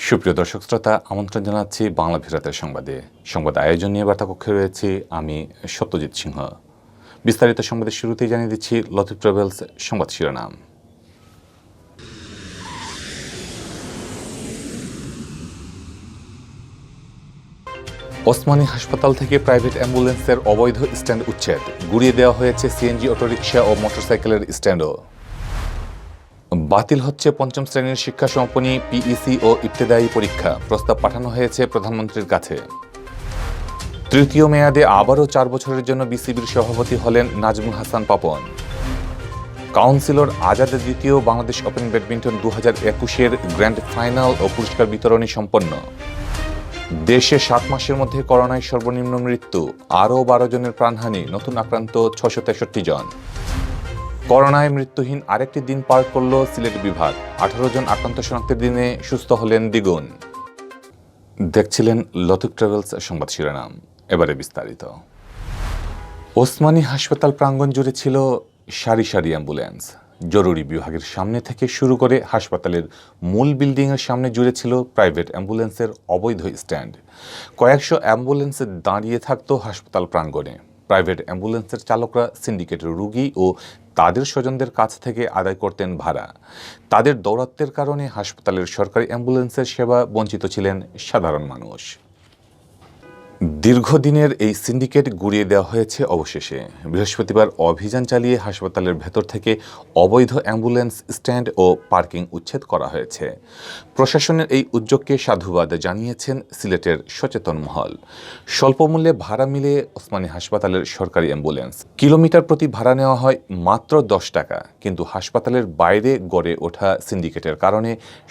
সুপ্রিয় দর্শক শ্রোতা, আমন্ত্রণ জানাচ্ছি বাংলাভিউ রাতের সংবাদে। সংবাদ আয়োজন নিয়ে বার্তা কক্ষে রয়েছি আমি সত্যজিৎ সিংহ। বিস্তারিত সংবাদের শুরুতেই জানিয়ে দিচ্ছি লতিফ ট্রাভেলস সংবাদ শিরোনাম। ওসমানী হাসপাতাল থেকে প্রাইভেট অ্যাম্বুলেন্সের অবৈধ স্ট্যান্ড উচ্ছেদ, গুড়িয়ে দেওয়া হয়েছে সিএনজি অটোরিকশা ও মোটরসাইকেলের স্ট্যান্ডও। বাতিল হচ্ছে পঞ্চম শ্রেণীর শিক্ষা সমাপনী, পিইসি ও ইবতেদায়ী পরীক্ষা, প্রস্তাব পাঠানো হয়েছে প্রধানমন্ত্রীর কাছে। তৃতীয় মেয়াদে আবারও 4 বছরের জন্য বিসিবির সভাপতি হলেন নাজমুল হাসান পাপন। কাউন্সিলর আজাদের দ্বিতীয় বাংলাদেশ ওপেন ব্যাডমিন্টন 2021-এর গ্র্যান্ড ফাইনাল ও পুরস্কার বিতরণী সম্পন্ন। দেশে 7 মাসের মধ্যে করোনায় সর্বনিম্ন মৃত্যু, আরও 12 জনের প্রাণহানি, নতুন আক্রান্ত 663 জন। করোনায় মৃত্যুহীন আরেকটি দিন পার করল সিলেট বিভাগ, 18 জন আক্রান্ত শনাক্তের দিনে সুস্থ হলেন দ্বিগুণ। দেখছিলেন লতিফ ট্রাভেলস সংবাদ শিরোনাম, এবারে বিস্তারিত। ওসমানী হাসপাতাল প্রাঙ্গণ জুড়ে ছিল সারি সারি অ্যাম্বুলেন্স। জরুরি বিভাগের সামনে থেকে শুরু করে হাসপাতালের মূল বিল্ডিংয়ের সামনে জুড়ে ছিল প্রাইভেট অ্যাম্বুলেন্সের অবৈধ স্ট্যান্ড। কয়েকশো অ্যাম্বুলেন্স দাঁড়িয়ে থাকত হাসপাতাল প্রাঙ্গণে। প্রাইভেট অ্যাম্বুলেন্সের চালকরা সিন্ডিকেটের রোগী ও তাদের স্বজনদের কাছ থেকে আদায় করতেন ভাড়া। তাদের দৌরাত্ম্যের কারণে হাসপাতালের সরকারি অ্যাম্বুলেন্সের সেবা বঞ্চিত ছিলেন সাধারণ মানুষ। দীর্ঘদিনের এই সিন্ডিকেট গুড়িয়ে দেওয়া হয়েছে অবশেষে। বৃহস্পতিবার অভিযান চালিয়ে হাসপাতালের ভেতর থেকে অবৈধ অ্যাম্বুলেন্স স্ট্যান্ড ও পার্কিং উচ্ছেদ করা হয়েছে। প্রশাসনের এই উদ্যোগকে সাধুবাদ জানিয়েছেন সিলেটের সচেতন মহল। স্বল্পমূল্যে ভাড়া মিলে ওসমানী হাসপাতালের সরকারি অ্যাম্বুলেন্স কিলোমিটার প্রতি ভাড়া নেওয়া হয় মাত্র 10 টাকা, কিন্তু হাসপাতালের বাইরে গড়ে ওঠা সিন্ডিকেটের কারণে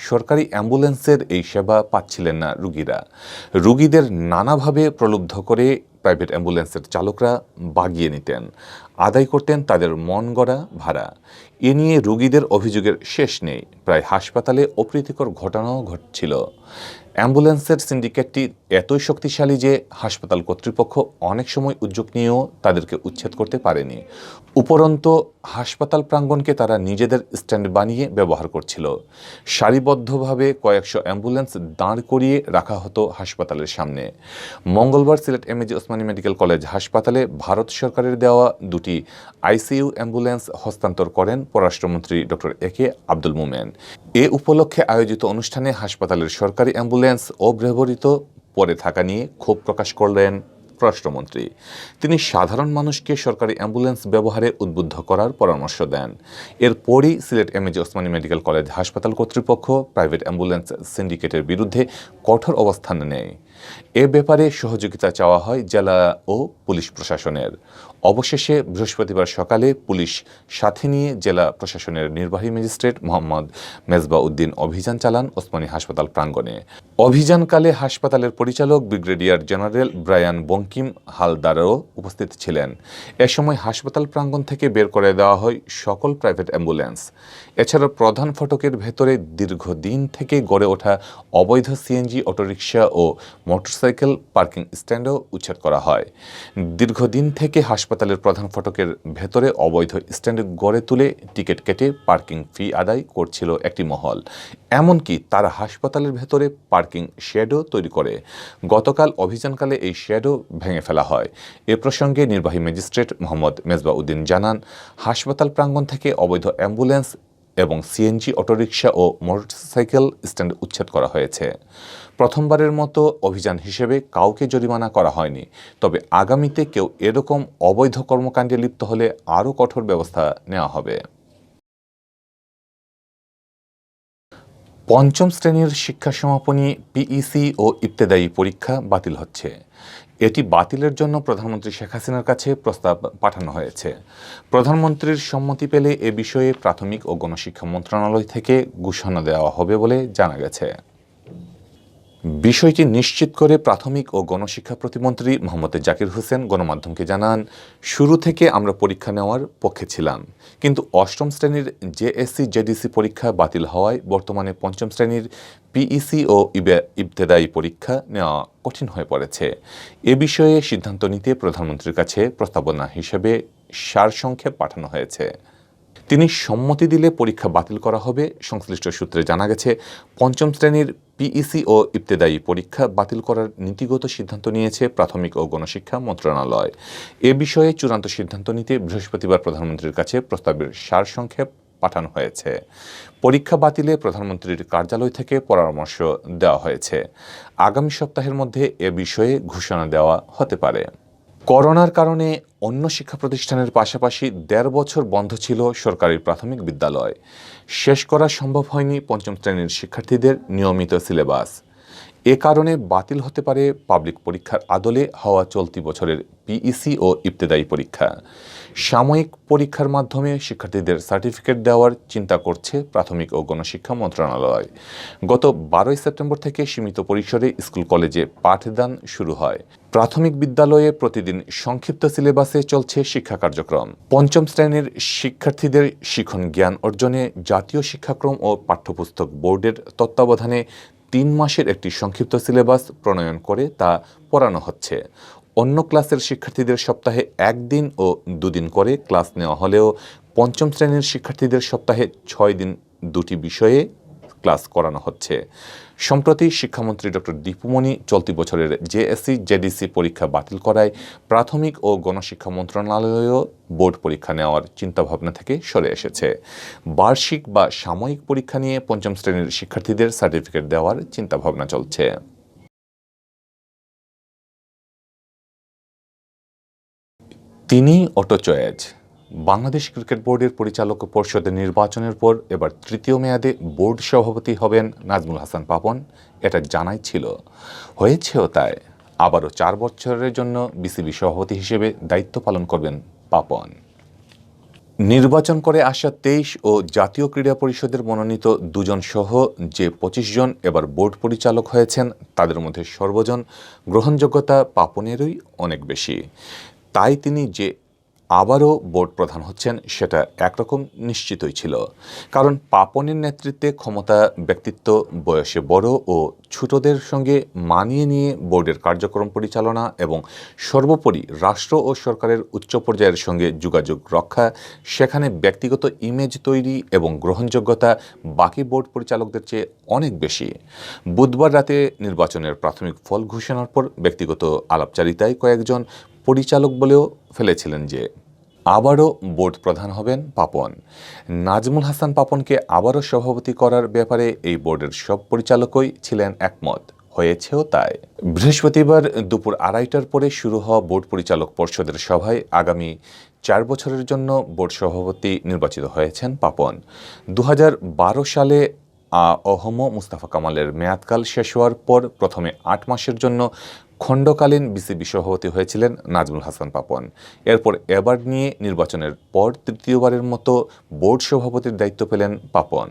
সরকারি অ্যাম্বুলেন্সের এই সেবা পাচ্ছিলেন না রুগীরা। রুগীদের নানাভাবে প্রলুব্ধ করে প্রাইভেট অ্যাম্বুলেন্সের চালকরা বাগিয়ে নিতেন, আদায় করতেন তাদের মন গড়া ভাড়া। এ নিয়ে রোগীদের অভিযোগের শেষ নেই। প্রায় হাসপাতালে অপ্রীতিকর ঘটনাও ঘটছিল। অ্যাম্বুলেন্সের সিন্ডিকেটটি এতই শক্তিশালী যে হাসপাতাল কর্তৃপক্ষ অনেক সময় উদ্যোগ নিয়েও তাদেরকে উচ্ছেদ করতে পারেনি। উপরন্তু হাসপাতাল প্রাঙ্গণকে তারা নিজেদের স্ট্যান্ড বানিয়ে ব্যবহার করছিল। সারিবদ্ধভাবে কয়েকশো অ্যাম্বুলেন্স দাঁড় করিয়ে রাখা হতো হাসপাতালের সামনে। মঙ্গলবার Sylhet MAG Osmani medical college হাসপাতালে ভারত সরকারের দেওয়া 2টি আইসিইউ অ্যাম্বুলেন্স হস্তান্তর করেন পররাষ্ট্রমন্ত্রী ডক্টর একে আব্দুল মোমেন। এ উপলক্ষে আয়োজিত অনুষ্ঠানে হাসপাতালের সরকারি অ্যাম্বুলেন্স অব্যবহৃত পড়ে থাকা নিয়ে ক্ষোভ প্রকাশ করলেন পররাষ্ট্রমন্ত্রী। তিনি সাধারণ মানুষকে সরকারি অ্যাম্বুলেন্স ব্যবহারে উদ্বুদ্ধ করার পরামর্শ দেন। এরপরই Sylhet MAG Osmani medical college হাসপাতাল কর্তৃপক্ষ প্রাইভেট অ্যাম্বুলেন্স সিন্ডিকেটের বিরুদ্ধে কঠোর অবস্থান নেয়। এ ব্যাপারে সহযোগিতা চাওয়া হয় জেলা ও পুলিশ প্রশাসনের। অবশেষে বৃহস্পতিবার সকালে পুলিশ সাথে নিয়ে জেলা প্রশাসনের নির্বাহী ম্যাজিস্ট্রেট মোহাম্মদ মেজবা উদ্দিন অভিযান চালান ওসমানী হাসপাতাল প্রাঙ্গণে। অভিযানকালে হাসপাতালের পরিচালক ব্রিগেডিয়ার জেনারেল ব্রায়ান বঙ্কিম হালদারও উপস্থিত ছিলেন। এ সময় হাসপাতাল প্রাঙ্গণ থেকে বের করে দেওয়া হয় সকল প্রাইভেট অ্যাম্বুলেন্স। এছাড়া প্রধান ফটকের ভেতরে দীর্ঘদিন থেকে গড়ে ওঠা অবৈধ সিএনজি অটোরিকশা ও মোটরসাইকেল পার্কিং স্ট্যান্ডও উচ্ছেদ করা হয়। দীর্ঘদিন থেকে হাসপাতালের প্রধান ফটকের ভেতরে অবৈধ স্ট্যান্ড গড়ে তুলে টিকিট কেটে পার্কিং ফি আদায় করছিল একটি মহল। এমনকি তারা হাসপাতালের ভেতরে পার্কিং শেডও তৈরি করে। গতকাল অভিযানকালে এই শেডও ভেঙে ফেলা হয়। এ প্রসঙ্গে নির্বাহী ম্যাজিস্ট্রেট মোহাম্মদ মেজবা উদ্দিন জানান, হাসপাতাল প্রাঙ্গণ থেকে অবৈধ অ্যাম্বুলেন্স এবং সিএনজি অটোরিকশা ও মোটরসাইকেল স্ট্যান্ড উচ্ছেদ করা হয়েছে। প্রথমবারের মতো অভিযান হিসেবে কাউকে জরিমানা করা হয়নি, তবে আগামীতে কেউ এরকম অবৈধ কর্মকাণ্ডে লিপ্ত হলে আরও কঠোর ব্যবস্থা নেওয়া হবে। পঞ্চম শ্রেণীর শিক্ষা সমাপনী, পিইসি ও ইবতেদায়ী পরীক্ষা বাতিল হচ্ছে। এটি বাতিলের জন্য প্রধানমন্ত্রী শেখ হাসিনার কাছে প্রস্তাব পাঠানো হয়েছে। প্রধানমন্ত্রীর সম্মতি পেলে এ বিষয়ে প্রাথমিক ও গণশিক্ষা মন্ত্রণালয় থেকে ঘোষণা দেওয়া হবে বলে জানা গেছে। বিষয়টি নিশ্চিত করে প্রাথমিক ও গণশিক্ষা প্রতিমন্ত্রী মোহাম্মদ জাকির হোসেন গণমাধ্যমকে জানান, শুরু থেকে আমরা পরীক্ষা নেওয়ার পক্ষে ছিলাম, কিন্তু 8ম শ্রেণীর জেএসসি জেডিসি পরীক্ষা বাতিল হওয়ায় বর্তমানে 5ম শ্রেণীর পিইসি ও ইবতেদায়ী পরীক্ষা নেওয়া কঠিন হয়ে পড়েছে। এ বিষয়ে সিদ্ধান্ত নিতে প্রধানমন্ত্রীর কাছে প্রস্তাবনা হিসেবে সারসংক্ষেপ পাঠানো হয়েছে। তিনি সম্মতি দিলে পরীক্ষা বাতিল করা হবে। সংশ্লিষ্ট সূত্রে জানা গেছে, 5ম শ্রেণীর পিইসি ও ইবতেদায়ী পরীক্ষা বাতিল করার নীতিগত সিদ্ধান্ত নিয়েছে প্রাথমিক ও গণশিক্ষা মন্ত্রণালয়। এ বিষয়ে চূড়ান্ত সিদ্ধান্ত নিতে বৃহস্পতিবার প্রধানমন্ত্রীর কাছে প্রস্তাবের সারসংক্ষেপ পাঠানো হয়েছে। পরীক্ষা বাতিলে প্রধানমন্ত্রীর কার্যালয় থেকে পরামর্শ দেওয়া হয়েছে। আগামী সপ্তাহের মধ্যে এ বিষয়ে ঘোষণা দেওয়া হতে পারে। করোনার কারণে অন্য শিক্ষা প্রতিষ্ঠানের পাশাপাশি ১.৫ বছর বন্ধ ছিল সরকারি প্রাথমিক বিদ্যালয়। শেষ করা সম্ভব হয়নি পঞ্চম শ্রেণীর শিক্ষার্থীদের নিয়মিত সিলেবাস। এ কারণে বাতিল হতে পারে পাবলিক পরীক্ষার আদলে হওয়া চলতি বছরের পিইসি ও ইবতেদায়ী পরীক্ষা। সাময়িক পরীক্ষার মাধ্যমে শিক্ষার্থীদের সার্টিফিকেট দেওয়ার চিন্তা করছে প্রাথমিক ও গণশিক্ষা মন্ত্রণালয়। গত ১২ সেপ্টেম্বর থেকে সীমিত পরিসরে স্কুল কলেজে পাঠদান শুরু হয়। প্রাথমিক বিদ্যালয়ে প্রতিদিন সংক্ষিপ্ত সিলেবাসে চলছে শিক্ষা কার্যক্রম। পঞ্চম শ্রেণীর শিক্ষার্থীদের শিখন জ্ঞান অর্জনে জাতীয় শিক্ষাক্রম ও পাঠ্যপুস্তক বোর্ডের তত্ত্বাবধানে ৩ মাসের একটি সংক্ষিপ্ত সিলেবাস প্রণয়ন করে তা পড়ানো হচ্ছে। অন্য ক্লাসের শিক্ষার্থীদের সপ্তাহে ১ দিন ও ২ দিন করে ক্লাস নেওয়া হলেও পঞ্চম শ্রেণীর শিক্ষার্থীদের সপ্তাহে ৬ দিন ২টি বিষয়ে ক্লাস করানো হচ্ছে। সম্প্রতি শিক্ষামন্ত্রী ডক্টর দীপুমণি চলতি বছরের জেএসসি জেডিসি পরীক্ষা বাতিল করায় প্রাথমিক ও গণশিক্ষা মন্ত্রণালয়ও বোর্ড পরীক্ষা নেওয়ার চিন্তাভাবনা থেকে সরে এসেছে। বার্ষিক বা সাময়িক পরীক্ষা নিয়ে পঞ্চম শ্রেণীর শিক্ষার্থীদের সার্টিফিকেট দেওয়ার চিন্তাভাবনা চলছে। তিনি অটো চয়েজ। বাংলাদেশ ক্রিকেট বোর্ডের পরিচালক পর্ষদের নির্বাচনের পর এবার তৃতীয় মেয়াদে বোর্ড সভাপতি হবেন নাজমুল হাসান পাপন, এটা জানাই ছিল। হয়েছেও তাই। আবারও ৪ বছরের জন্য বিসিবি সভাপতি হিসেবে দায়িত্ব পালন করবেন পাপন। নির্বাচন করে আসা ২৩ ও জাতীয় ক্রীড়া পরিষদের মনোনীত ২ জন সহ যে ২৫ জন এবার বোর্ড পরিচালক হয়েছেন তাদের মধ্যে সর্বজন গ্রহণযোগ্যতা পাপনেরই অনেক বেশি। তাই তিনি যে আবারও বোর্ড প্রধান হচ্ছেন সেটা একরকম নিশ্চিতই ছিল। কারণ পাপনের নেতৃত্বে ক্ষমতা, ব্যক্তিত্ব, বয়সে বড় ও ছোটদের সঙ্গে মানিয়ে নিয়ে বোর্ডের কার্যক্রম পরিচালনা এবং সর্বোপরি রাষ্ট্র ও সরকারের উচ্চ পর্যায়ের সঙ্গে যোগাযোগ রক্ষা, সেখানে ব্যক্তিগত ইমেজ তৈরি এবং গ্রহণযোগ্যতা বাকি বোর্ড পরিচালকদের চেয়ে অনেক বেশি। বুধবার রাতে নির্বাচনের প্রাথমিক ফল ঘোষণার পর ব্যক্তিগত আলাপচারিতায় কয়েকজন পরিচালক বলেও ফেলেছিলেন যে আবারও বোর্ড প্রধান হবেন পাপন। নাজমুল হাসান পাপনকে আবারও সভাপতি করার ব্যাপারে এই বোর্ডের সব পরিচালকই ছিলেন একমত। হয়েছেও তাই। বৃহস্পতিবার দুপুর ২:৩০টার পরে শুরু হওয়া বোর্ড পরিচালক পর্ষদের সভায় আগামী ৪ বছরের জন্য বোর্ড সভাপতি নির্বাচিত হয়েছেন পাপন। ২০১২ সালে অহম মুস্তাফা কামালের মেয়াদকাল শেষ হওয়ার পর প্রথমে ৮ মাসের জন্য খণ্ডকালীন বিসিবি সভাপতি হয়েছিলেন নাজমুল হাসান পাপন। এরপর এবার নিয়ে নির্বাচনের পর তৃতীয়বারের মতো বোর্ড সভাপতির দায়িত্ব পেলেন পাপন।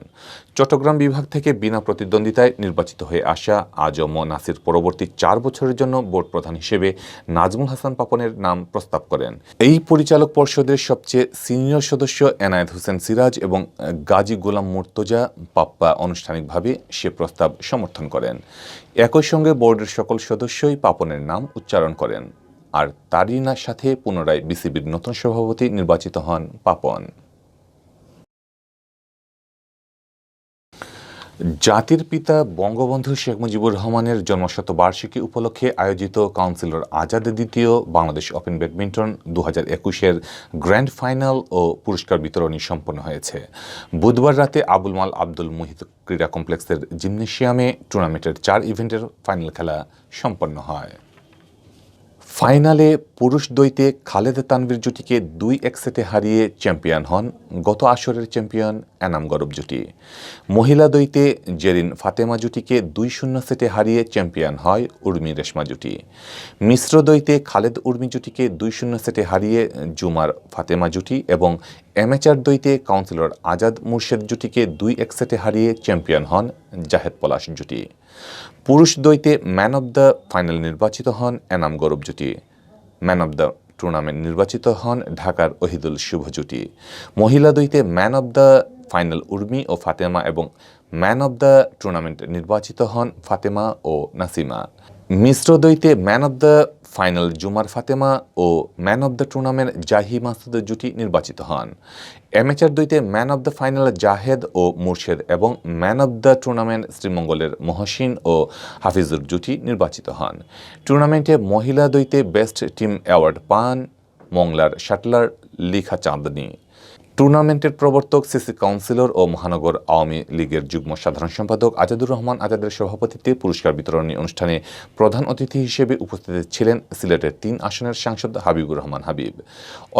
চট্টগ্রাম বিভাগ থেকে বিনা প্রতিদ্বন্দ্বিতায় নির্বাচিত হয়ে আসা আজম নাসির পরবর্তী ৪ বছরের জন্য বোর্ড প্রধান হিসেবে নাজমুল হাসান পাপনের নাম প্রস্তাব করেন। এই পরিচালক পর্ষদের সবচেয়ে সিনিয়র সদস্য এনায়েত হোসেন সিরাজ এবং গাজী গোলাম মুর্তজা পাপ্পা আনুষ্ঠানিকভাবে সে প্রস্তাব সমর্থন করেন। একই সঙ্গে বোর্ডের সকল সদস্যই পাপনের নাম উচ্চারণ করেন। আর তারই সাথে পুনরায় বিসিবির নতুন সভাপতি নির্বাচিত হন পাপন। জাতির পিতা বঙ্গবন্ধু শেখ মুজিবুর রহমানের জন্মশতবার্ষিকী উপলক্ষে আয়োজিত কাউন্সিলর আজাদ দ্বিতীয় বাংলাদেশ ওপেন ব্যাডমিন্টন ২০২১-এর গ্র্যান্ড ফাইনাল ও পুরস্কার বিতরণী সম্পন্ন হয়েছে। বুধবার রাতে আবুল মাল আব্দুল মুহিত ক্রীড়া কমপ্লেক্সের জিমনেশিয়ামে টুর্নামেন্টের ৪ ইভেন্টের ফাইনাল খেলা সম্পন্ন হয়। ফাইনালে পুরুষ দ্বৈতে খালেদ তানভীর জুটিকে ২-১ সেটে হারিয়ে চ্যাম্পিয়ন হন গত আসরের চ্যাম্পিয়ন এনাম গরব জুটি। মহিলা দ্বৈতে জেরিন ফাতেমা জুটিকে ২-০ সেটে হারিয়ে চ্যাম্পিয়ন হয় উর্মি রেশমা জুটি। মিশ্র দ্বৈতে খালেদ উর্মি জুটিকে ২-০ সেটে হারিয়ে জুমার ফাতেমা জুটি এবং অ্যামেচার দ্বৈতে কাউন্সিলর আজাদ মুর্শেদ জুটিকে ২-১ সেটে হারিয়ে চ্যাম্পিয়ন হন জাহেদ পলাশ জুটি। পুরুষ দ্বৈতে ম্যান অব দ্য ফাইনাল নির্বাচিত হন এনাম গৌরব জুটি। ম্যান অব দ্য টুর্নামেন্ট নির্বাচিত হন ঢাকার ওহিদুল শুভ জুটি। মহিলা দ্বৈতে man of the final Urmi ও ফাতেমা এবং ম্যান অব দ্য টুর্নামেন্ট নির্বাচিত হন ফাতেমা ও নাসিমা। মিশ্র দ্বৈতে man of the final Jumar Fatema ও man of the tournament Jahi মাসুদের জুটি নির্বাচিত হন। অ্যামেচার দুইতে man of the final Zahed ও মুর্শেদ এবং ম্যান অব দ্য টুর্নামেন্ট শ্রীমঙ্গলের মহসিন ও হাফিজুর জুটি নির্বাচিত হন। টুর্নামেন্টে মহিলা দ্বৈতে বেস্ট টিম অ্যাওয়ার্ড পান মংলার শাটলার লিখা চাঁদনী। টুর্নামেন্টের প্রবর্তক সিসি কাউন্সিলর ও মহানগর আওয়ামী লীগের যুগ্ম সাধারণ সম্পাদক আজাদুর রহমান আজাদের সভাপতিত্বে পুরস্কার বিতরণী অনুষ্ঠানে প্রধান অতিথি হিসেবে উপস্থিত ছিলেন সিলেটের 3 আসনের সাংসদ হাবিবুর রহমান হাবিব।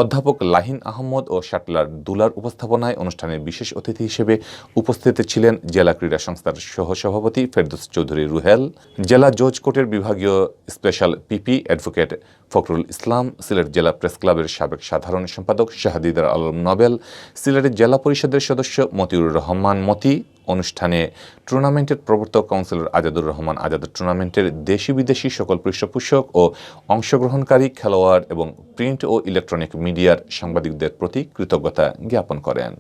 অধ্যাপক লাহিন আহমদ ও শাটলার দুলার উপস্থাপনায় অনুষ্ঠানে বিশেষ অতিথি হিসেবে উপস্থিত ছিলেন জেলা ক্রীড়া সংস্থার সহসভাপতি ফেরদৌস চৌধুরী রুহেল, জেলা জজ কোর্টের বিভাগীয় স্পেশাল পিপি অ্যাডভোকেট ফখরুল ইসলাম, সিলেট জেলা প্রেস ক্লাবের সাবেক সাধারণ সম্পাদক শাহাদিদার আলম নোবেল, সিলেটের জেলা পরিষদের সদস্য মতিউর রহমান মতি। অনুষ্ঠানে টুর্নামেন্টের প্রবর্তক কাউন্সিলর আজাদুর রহমান আজাদ টুর্নামেন্টের দেশি বিদেশি সকল পৃষ্ঠপোষক ও অংশগ্রহণকারী খেলোয়াড় এবং প্রিন্ট ও ইলেকট্রনিক মিডিয়ার সাংবাদিকদের প্রতি কৃতজ্ঞতা জ্ঞাপন করেন।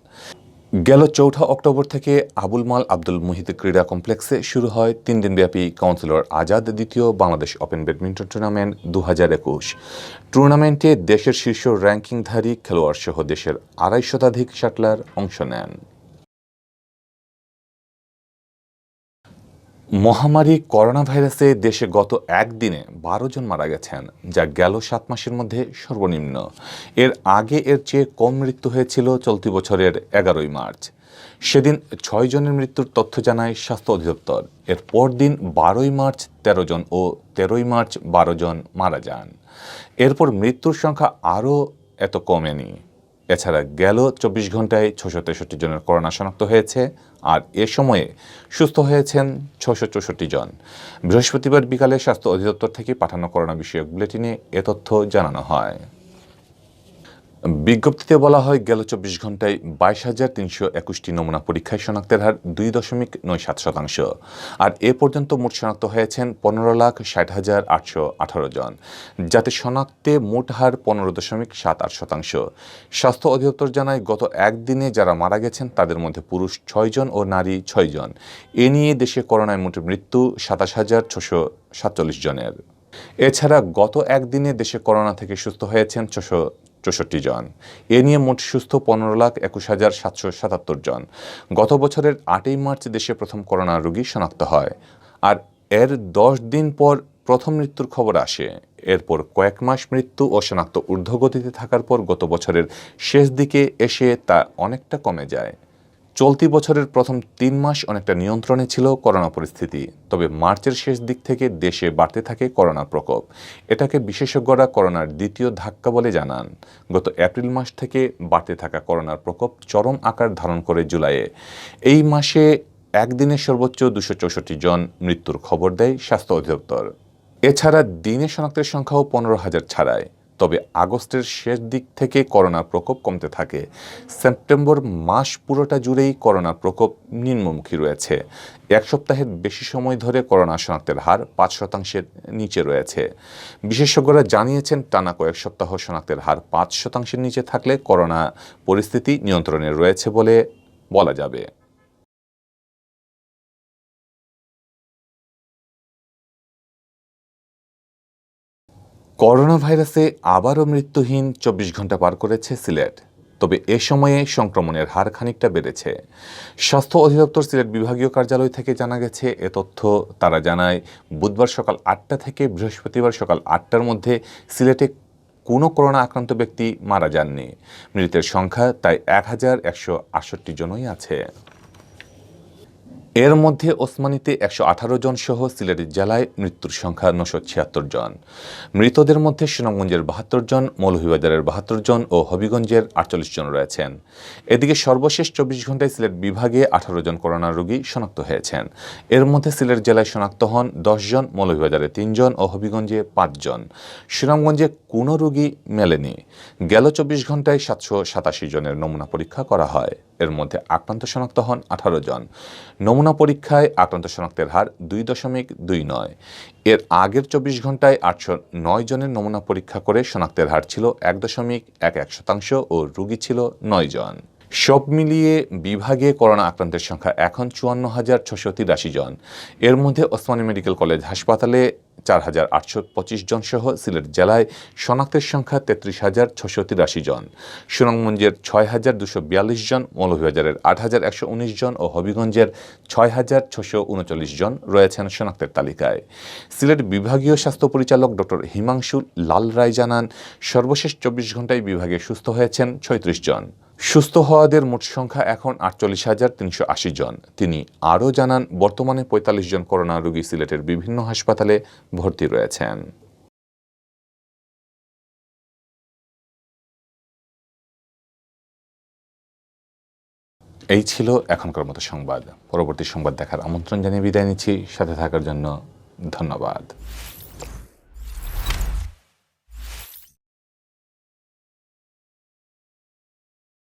গেল 4 অক্টোবর থেকে আবুল মাল আব্দুল মুহিত ক্রীড়া কমপ্লেক্সে শুরু হয় 3 দিনব্যাপী কাউন্সিলর আজাদ দ্বিতীয় বাংলাদেশ ওপেন ব্যাডমিন্টন টুর্নামেন্ট 2021। টুর্নামেন্টে দেশের শীর্ষ র্যাঙ্কিংধারী খেলোয়াড় সহ দেশের 250 শতাধিক শাটলার অংশ নেন। মহামারী করোনা ভাইরাসে দেশে গত একদিনে 12 জন মারা গেছেন, যা গেল 7 মাসের মধ্যে সর্বনিম্ন। এর আগে এর চেয়ে কম মৃত্যু হয়েছিল চলতি বছরের 11 মার্চ। সেদিন 6 জনের মৃত্যুর তথ্য জানায় স্বাস্থ্য অধিদপ্তর। এর পরদিন 12 মার্চ 13 জন ও 13 মার্চ 12 জন মারা যান। এরপর মৃত্যুর সংখ্যা আরও এত কমেনি। এছাড়া গেল 24 ঘন্টায় 663 জনের করোনা শনাক্ত হয়েছে, আর এ সময়ে সুস্থ হয়েছেন 664 জন। বৃহস্পতিবার বিকালে স্বাস্থ্য অধিদপ্তর থেকে পাঠানো করোনা বিষয়ক বুলেটিনে এ তথ্য জানানো হয়। বিজ্ঞপ্তিতে বলা হয়, গেল 24 ঘন্টায় 22,321টি নমুনা পরীক্ষায় শনাক্তের হার 2.97%। আর এ পর্যন্ত মোট শনাক্ত হয়েছেন 15,60,818 জন, যাতে শনাক্তে মোট হার 15.78%। স্বাস্থ্য অধিদপ্তর জানায়, গত একদিনে যারা মারা গেছেন তাদের মধ্যে পুরুষ 6 জন ও নারী 6 জন। এ নিয়ে দেশে করোনায় মোট মৃত্যু 27,647 জনের। এছাড়া গত একদিনে দেশে করোনা থেকে সুস্থ হয়েছেন 664 জন। এ নিয়ে মোট সুস্থ 15,21,777 জন। গত বছরের 8 মার্চ দেশে প্রথম করোনা রোগী শনাক্ত হয়, আর এর 10 দিন পর প্রথম মৃত্যুর খবর আসে। এরপর কয়েক মাস মৃত্যু ও শনাক্ত ঊর্ধ্বগতিতে থাকার পর গত বছরের শেষ দিকে এসে তা অনেকটা কমে যায়। চলতি বছরের প্রথম 3 মাস অনেকটা নিয়ন্ত্রণে ছিল করোনা পরিস্থিতি, তবে মার্চের শেষ দিক থেকে দেশে বাড়তে থাকে করোনা প্রকোপ। এটাকে বিশেষজ্ঞরা করোনার দ্বিতীয় ধাক্কা বলে জানান। গত এপ্রিল মাস থেকে বাড়তে থাকা করোনার প্রকোপ চরম আকার ধারণ করে জুলাইয়ে। এই মাসে একদিনে সর্বোচ্চ 264 জন মৃত্যুর খবর দেয় স্বাস্থ্য অধিদপ্তর। এছাড়া দিনে শনাক্তের সংখ্যাও 15,000 ছাড়ায়। তবে আগস্টের শেষ দিক থেকে করোনার প্রকোপ কমতে থাকে। সেপ্টেম্বর মাস পুরোটা জুড়েই করোনার প্রকোপ নিম্নমুখী রয়েছে। এক সপ্তাহের বেশি সময় ধরে করোনা শনাক্তের হার 5% নিচে রয়েছে। বিশেষজ্ঞরা জানিয়েছেন, টানা কয়েক সপ্তাহ শনাক্তের হার 5% নিচে থাকলে করোনা পরিস্থিতি নিয়ন্ত্রণে রয়েছে বলে বলা যাবে। করোনা ভাইরাসে আবারও মৃত্যুহীন 24 ঘন্টা পার করেছে সিলেট। তবে এ সময়ে সংক্রমণের হার খানিকটা বেড়েছে। স্বাস্থ্য অধিদপ্তর সিলেট বিভাগীয় কার্যালয় থেকে জানা গেছে, এ তথ্য তারা জানায়, বুধবার সকাল 8টা থেকে বৃহস্পতিবার সকাল 8টার মধ্যে সিলেটে কোনো করোনা আক্রান্ত ব্যক্তি মারা যাননি। মৃতের সংখ্যা তাই 1,168 জনই আছে। এর মধ্যে ওসমানীতে 118 জন সহ সিলেট জেলায় মৃত্যুর সংখ্যা 976 জন। মৃতদের মধ্যে সুনামগঞ্জের 72 জন, মৌলভীবাজারের 72 জন ও হবিগঞ্জের 48 জন রয়েছেন। এদিকে সর্বশেষ 24 ঘন্টায় সিলেট বিভাগে 18 জন করোনা রোগী শনাক্ত হয়েছেন। এর মধ্যে সিলেট জেলায় শনাক্ত হন 10 জন, মৌলভীবাজারে 3 জন ও হবিগঞ্জে 5 জন। সুনামগঞ্জে কোনো রোগী মেলেনি। গেল 24 ঘন্টায় 787 জনের নমুনা পরীক্ষা করা হয়। এর মধ্যে আক্রান্ত শনাক্ত হন 18 জন। নমুনা পরীক্ষায় আক্রান্ত শনাক্তের হার 2.29। এর আগের 24 ঘন্টায় 809 জনের নমুনা পরীক্ষা করে শনাক্তের হার ছিল 1.11% ও রোগী ছিল 9 জন। সব মিলিয়ে বিভাগে করোনা আক্রান্তের সংখ্যা এখন ৫৪,৬৮৩ জন। এর মধ্যে ওসমানী মেডিকেল কলেজ হাসপাতালে ৪,৮২৫ জন সহ সিলেট জেলায় শনাক্তের সংখ্যা ৩৩,৬৮৩ জন, সুনামগঞ্জের ৬,২৪২ জন, মৌলভীবাজারের ৮,১১৯ জন ও হবিগঞ্জের ৬,৬৩৯ জন রয়েছেন শনাক্তের তালিকায়। সিলেট বিভাগীয় স্বাস্থ্য পরিচালক ডক্টর হিমাংশু লাল রায় জানান, সর্বশেষ ২৪ ঘন্টায় বিভাগে সুস্থ হয়েছেন ৩৬ জন। সুস্থ হওয়াদের মোট সংখ্যা এখন ৪৮,৩৮০ জন। তিনি আরও জানান, বর্তমানে ৪৫ জন করোনা রোগী সিলেটের বিভিন্ন হাসপাতালে ভর্তি রয়েছেন। এই ছিল এখনকার মতো সংবাদ। পরবর্তী সংবাদ দেখার আমন্ত্রণ জানিয়ে বিদায় নিচ্ছি। সাথে থাকার জন্য ধন্যবাদ।